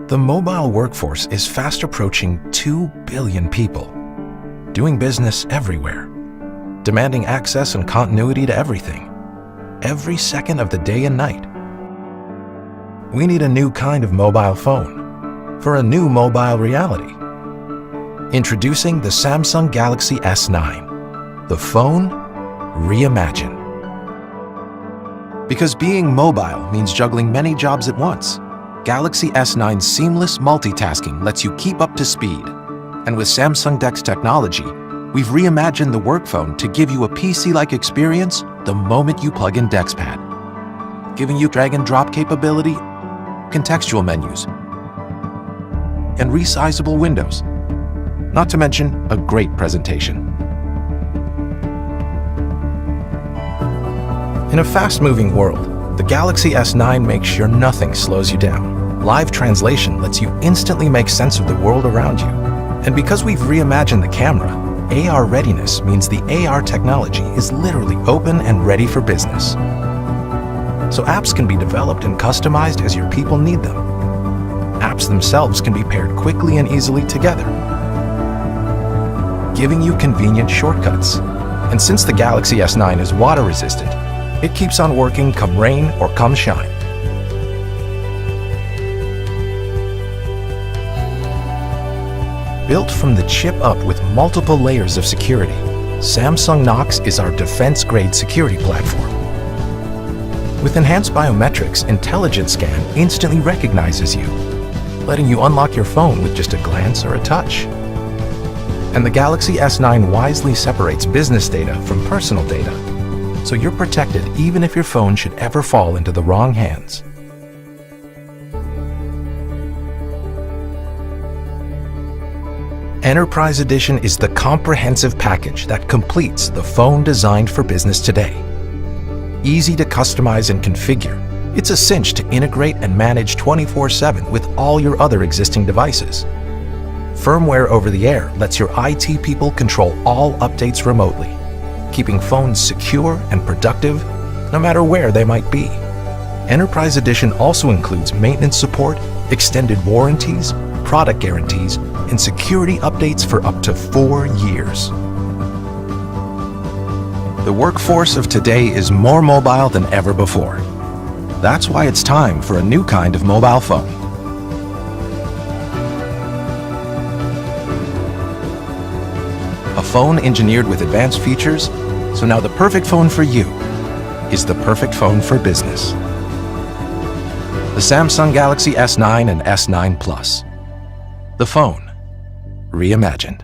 The mobile workforce is fast approaching 2 billion people, doing business everywhere, demanding access and continuity to everything, every second of the day and night. We need a new kind of mobile phone for a new mobile reality. Introducing the Samsung Galaxy S9, the phone reimagined. Because being mobile means juggling many jobs at once, Galaxy S9's seamless multitasking lets you keep up to speed. And with Samsung DeX technology, we've reimagined the work phone to give you a PC-like experience the moment you plug in DeXPad, giving you drag and drop capability, contextual menus, and resizable windows, not to mention a great presentation. In a fast-moving world, the Galaxy S9 makes sure nothing slows you down. Live translation lets you instantly make sense of the world around you. And because we've reimagined the camera, AR readiness means the AR technology is literally open and ready for business. So apps can be developed and customized as your people need them. Apps themselves can be paired quickly and easily together, giving you convenient shortcuts. And since the Galaxy S9 is water resistant, it keeps on working come rain or come shine. Built from the chip up with multiple layers of security, Samsung Knox is our defense-grade security platform. With enhanced biometrics, Intelligent Scan instantly recognizes you, letting you unlock your phone with just a glance or a touch. And the Galaxy S9 wisely separates business data from personal data, so you're protected even if your phone should ever fall into the wrong hands. Enterprise Edition is the comprehensive package that completes the phone designed for business today. Easy to customize and configure, it's a cinch to integrate and manage 24/7 with all your other existing devices. Firmware over the air lets your IT people control all updates remotely, keeping phones secure and productive no matter where they might be. Enterprise Edition also includes maintenance support, extended warranties, product guarantees, and security updates for up to 4 years. The workforce of today is more mobile than ever before. That's why it's time for a new kind of mobile phone. A phone engineered with advanced features, so now the perfect phone for you is the perfect phone for business. The Samsung Galaxy S9 and S9 Plus. The phone reimagined.